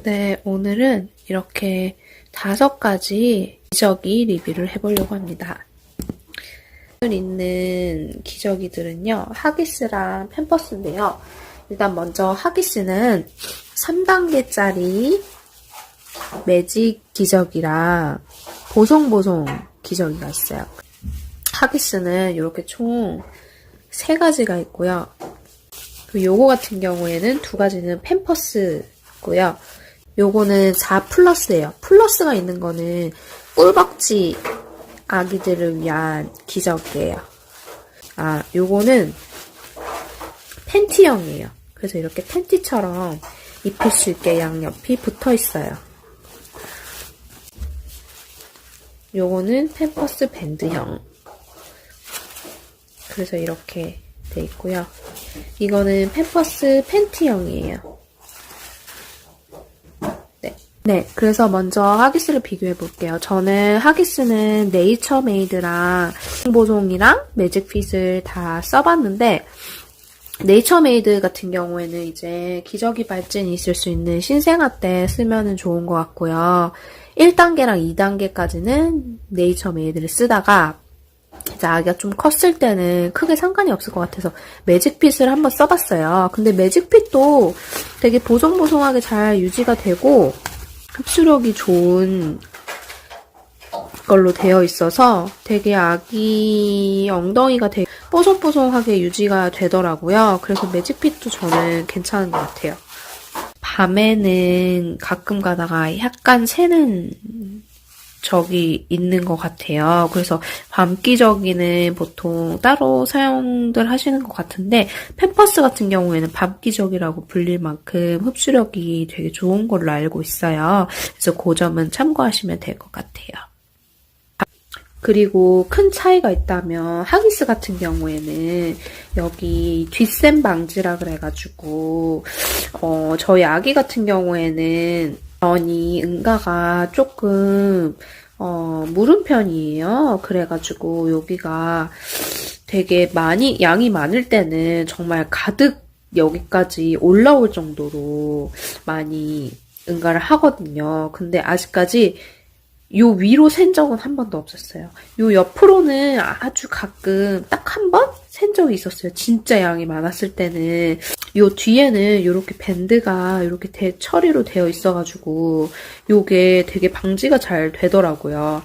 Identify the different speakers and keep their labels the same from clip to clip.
Speaker 1: 네, 오늘은 이렇게 5가지 기저귀 리뷰를 해보려고 합니다. 오늘 있는 기저귀들은요, 하기스랑 팸퍼스인데요. 일단 먼저 하기스는 3단계짜리 매직 기저귀랑 보송보송 기저귀가 있어요. 하기스는 이렇게 총 3가지가 있고요. 그리고 요거 같은 경우에는 2가지는 팸퍼스고요. 요거는 4 플러스예요. 플러스가 있는 거는 꿀벅지 아기들을 위한 기저귀예요. 요거는 팬티형이에요. 그래서 이렇게 팬티처럼 입힐 수 있게 양옆이 붙어 있어요. 요거는 팸퍼스 밴드형. 그래서 이렇게 돼 있고요. 이거는 팸퍼스 팬티형이에요. 네, 그래서 먼저 하기스를 비교해 볼게요. 저는 하기스는 네이처메이드랑 보송이랑 매직핏을 다 써봤는데, 네이처메이드 같은 경우에는 이제 기저귀 발진이 있을 수 있는 신생아 때 쓰면은 좋은 것 같고요. 1단계랑 2단계까지는 네이처메이드를 쓰다가 이제 아기가 좀 컸을 때는 크게 상관이 없을 것 같아서 매직핏을 한번 써봤어요. 근데 매직핏도 되게 보송보송하게 잘 유지가 되고 흡수력이 좋은 걸로 되어 있어서 되게 아기 엉덩이가 되게 뽀송뽀송하게 유지가 되더라고요. 그래서 매직핏도 저는 괜찮은 것 같아요. 밤에는 가끔 가다가 약간 새는 적이 있는 것 같아요. 그래서 밤기저귀는 보통 따로 사용들 하시는 것 같은데 팸퍼스 같은 경우에는 밤기저귀라고 불릴 만큼 흡수력이 되게 좋은 걸로 알고 있어요. 그래서 그 점은 참고하시면 될 것 같아요. 그리고 큰 차이가 있다면 하기스 같은 경우에는 여기 뒷샘 방지라 그래가지고 저희 아기 같은 경우에는 전이 응가가 조금 무른 편이에요. 그래가지고 여기가 되게 양이 많을 때는 정말 가득 여기까지 올라올 정도로 많이 응가를 하거든요. 근데 아직까지 요 위로 샌 적은 한 번도 없었어요. 요 옆으로는 아주 가끔 딱 한 번 샌 적이 있었어요. 진짜 양이 많았을 때는. 요 뒤에는 요렇게 밴드가 이렇게 처리로 되어 있어가지고 요게 되게 방지가 잘 되더라고요.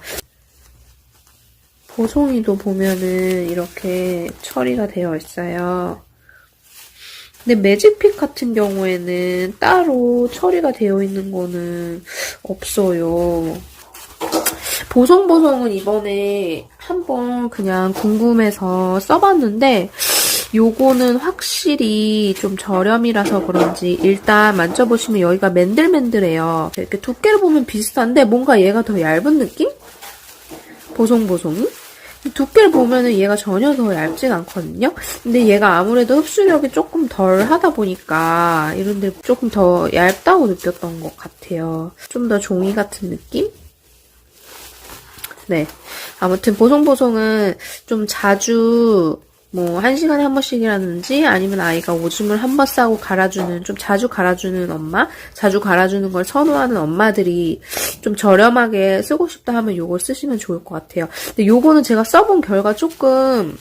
Speaker 1: 보송이도 보면은 이렇게 처리가 되어 있어요. 근데 매직핏 같은 경우에는 따로 처리가 되어 있는 거는 없어요. 보송보송은 이번에 한번 그냥 궁금해서 써봤는데 요거는 확실히 좀 저렴이라서 그런지 일단 만져보시면 여기가 맨들맨들해요. 이렇게 두께를 보면 비슷한데 뭔가 얘가 더 얇은 느낌? 보송보송이? 두께를 보면은 얘가 전혀 더 얇진 않거든요? 근데 얘가 아무래도 흡수력이 조금 덜 하다 보니까 이런데 조금 더 얇다고 느꼈던 것 같아요. 좀 더 종이 같은 느낌? 네. 아무튼 보송보송은 좀 자주 뭐 1시간에 한 번씩이라든지 아니면 아이가 오줌을 한 번 싸고 갈아주는 좀 자주 갈아주는 엄마, 자주 갈아주는 걸 선호하는 엄마들이 좀 저렴하게 쓰고 싶다 하면 요걸 쓰시면 좋을 것 같아요. 근데 요거는 제가 써본 결과 조금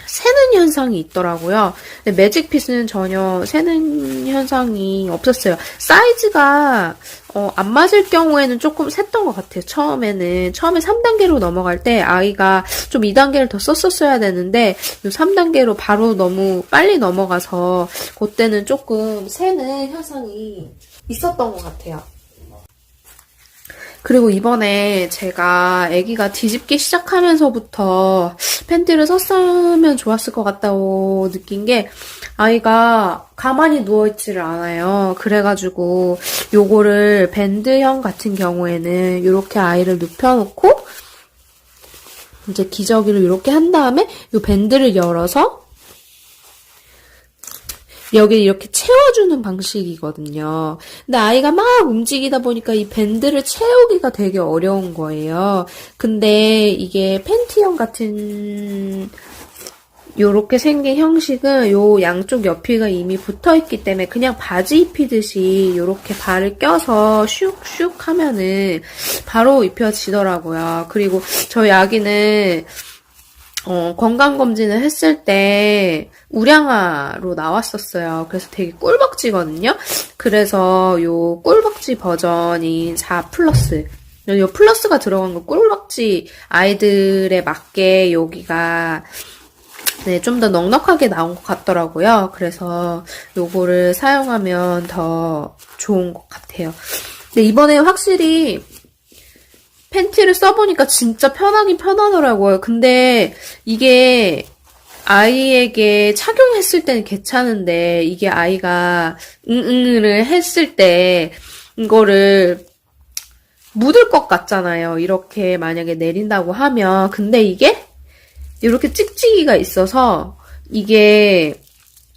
Speaker 1: 새는 현상이 있더라고요. 근데 매직핏은 전혀 새는 현상이 없었어요. 사이즈가 안 맞을 경우에는 조금 샜던 것 같아요. 처음에 3단계로 넘어갈 때 아이가 좀 2단계를 더 썼었어야 되는데 이 3단계로 바로 너무 빨리 넘어가서 그때는 조금 새는 현상이 있었던 것 같아요. 그리고 이번에 제가 아기가 뒤집기 시작하면서부터 팬티를 썼으면 좋았을 것 같다고 느낀 게 아이가 가만히 누워있지를 않아요. 그래가지고 요거를 밴드형 같은 경우에는 이렇게 아이를 눕혀놓고 이제 기저귀를 이렇게 한 다음에 요 밴드를 열어서 여기 이렇게 채워주는 방식이거든요. 근데 아이가 막 움직이다 보니까 이 밴드를 채우기가 되게 어려운 거예요. 근데 이게 팬티형 같은 요렇게 생긴 형식은 요 양쪽 옆이가 이미 붙어있기 때문에 그냥 바지 입히듯이 요렇게 발을 껴서 슉슉 하면은 바로 입혀지더라고요. 그리고 저희 아기는 건강검진을 했을 때 우량아로 나왔었어요. 그래서 되게 꿀벅지거든요. 그래서 요 꿀벅지 버전인 4 플러스. 요 플러스가 들어간 거 꿀벅지 아이들에 맞게 여기가 네, 좀 더 넉넉하게 나온 것 같더라고요. 그래서 요거를 사용하면 더 좋은 것 같아요. 근데 이번에 확실히 팬티를 써보니까 진짜 편하긴 편하더라고요. 근데 이게 아이에게 착용했을 때는 괜찮은데 이게 아이가 응응을 했을 때 이거를 묻을 것 같잖아요. 이렇게 만약에 내린다고 하면. 근데 이게 이렇게 찍찍이가 있어서 이게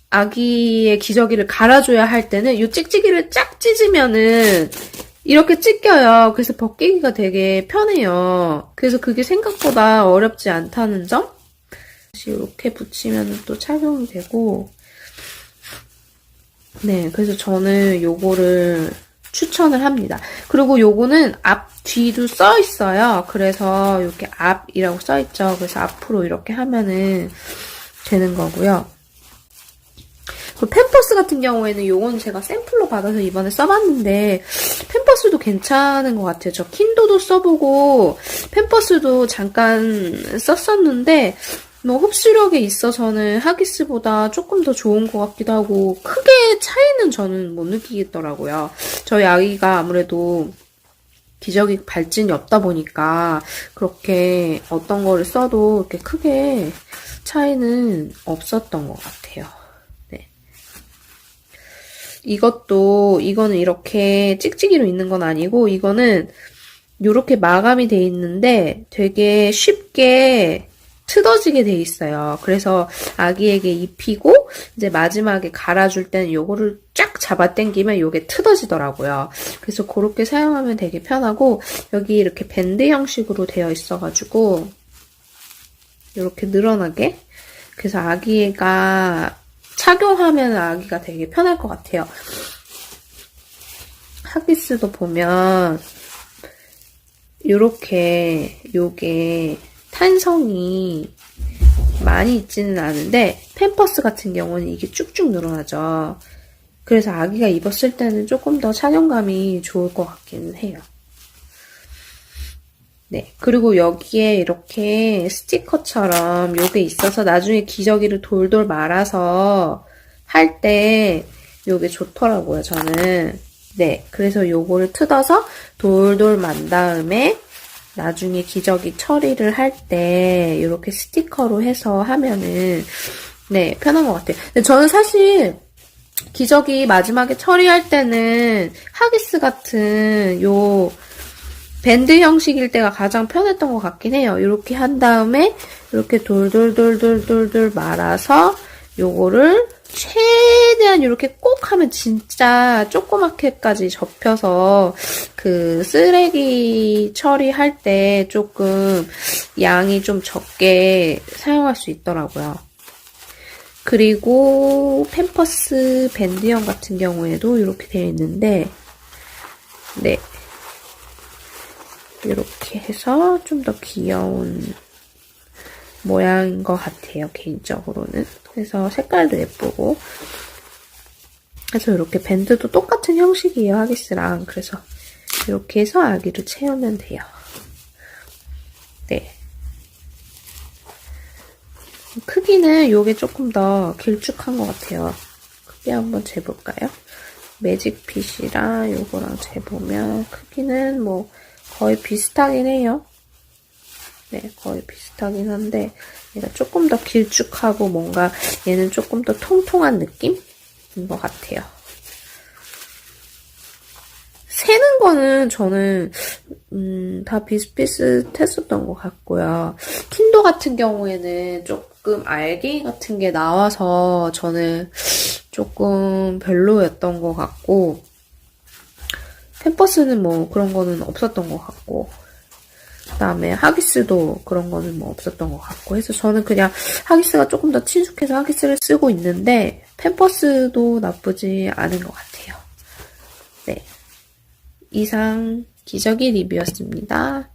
Speaker 1: 아기의 기저귀를 갈아줘야 할 때는 이 찍찍이를 쫙 찢으면은 이렇게 찢겨요. 그래서 벗기기가 되게 편해요. 그래서 그게 생각보다 어렵지 않다는 점? 다시 이렇게 붙이면 또 착용이 되고 네, 그래서 저는 요거를 추천을 합니다. 그리고 요거는 앞, 뒤도 써 있어요. 그래서 이렇게 앞이라고 써 있죠. 그래서 앞으로 이렇게 하면은 되는 거고요. 그 팸퍼스 같은 경우에는 요건 제가 샘플로 받아서 이번에 써봤는데 팸퍼스도 괜찮은 것 같아요. 저 킨도도 써보고 팸퍼스도 잠깐 썼었는데 뭐 흡수력에 있어서는 하기스보다 조금 더 좋은 것 같기도 하고 크게 차이는 저는 못 느끼겠더라고요. 저희 아기가 아무래도 기저귀 발진이 없다 보니까 그렇게 어떤 거를 써도 이렇게 크게 차이는 없었던 것 같아요. 네. 이거는 이렇게 찍찍이로 있는 건 아니고 이거는 이렇게 마감이 돼 있는데 되게 쉽게 트어지게 돼 있어요. 그래서 아기에게 입히고 이제 마지막에 갈아줄 때는 요거를 쫙 잡아 당기면 요게 트어지더라고요. 그래서 그렇게 사용하면 되게 편하고 여기 이렇게 밴드 형식으로 되어 있어가지고 이렇게 늘어나게 그래서 아기가 착용하면 아기가 되게 편할 것 같아요. 하기스도 보면 요게 탄성이 많이 있지는 않은데 팸퍼스 같은 경우는 이게 쭉쭉 늘어나죠. 그래서 아기가 입었을 때는 조금 더 착용감이 좋을 것 같기는 해요. 네, 그리고 여기에 이렇게 스티커처럼 요게 있어서 나중에 기저귀를 돌돌 말아서 할 때 요게 좋더라고요, 저는. 네, 그래서 요거를 뜯어서 돌돌 만 다음에 나중에 기저귀 처리를 할 때 이렇게 스티커로 해서 하면은 네 편한 것 같아요. 근데 저는 사실 기저귀 마지막에 처리할 때는 하기스 같은 요 밴드 형식일 때가 가장 편했던 것 같긴 해요. 이렇게 한 다음에 이렇게 돌돌돌돌돌돌 말아서 요거를 최대한 이렇게 꼭 하면 진짜 조그맣게까지 접혀서 그 쓰레기 처리할 때 조금 양이 좀 적게 사용할 수 있더라고요. 그리고 팸퍼스 밴드형 같은 경우에도 이렇게 되어 있는데 네 이렇게 해서 좀 더 귀여운 모양인 것 같아요. 개인적으로는. 그래서 색깔도 예쁘고 그래서 이렇게 밴드도 똑같은 형식이에요. 하기스랑. 그래서 이렇게 해서 아기를 채우면 돼요. 네. 크기는 이게 조금 더 길쭉한 것 같아요. 크기 한번 재볼까요? 매직핏이랑 요거랑 재보면 크기는 뭐 거의 비슷하긴 해요. 네, 거의 비슷하긴 한데 얘가 조금 더 길쭉하고 뭔가 얘는 조금 더 통통한 느낌인 것 같아요. 세는 거는 저는 다 비슷비슷했었던 것 같고요. 킨도 같은 경우에는 조금 알갱이 같은 게 나와서 저는 조금 별로였던 것 같고 팸퍼스는 뭐 그런 거는 없었던 것 같고 그다음에 하기스도 그런 거는 뭐 없었던 것 같고 해서 저는 그냥 하기스가 조금 더 친숙해서 하기스를 쓰고 있는데 팸퍼스도 나쁘지 않은 것 같아요. 네. 이상 기저귀 리뷰였습니다.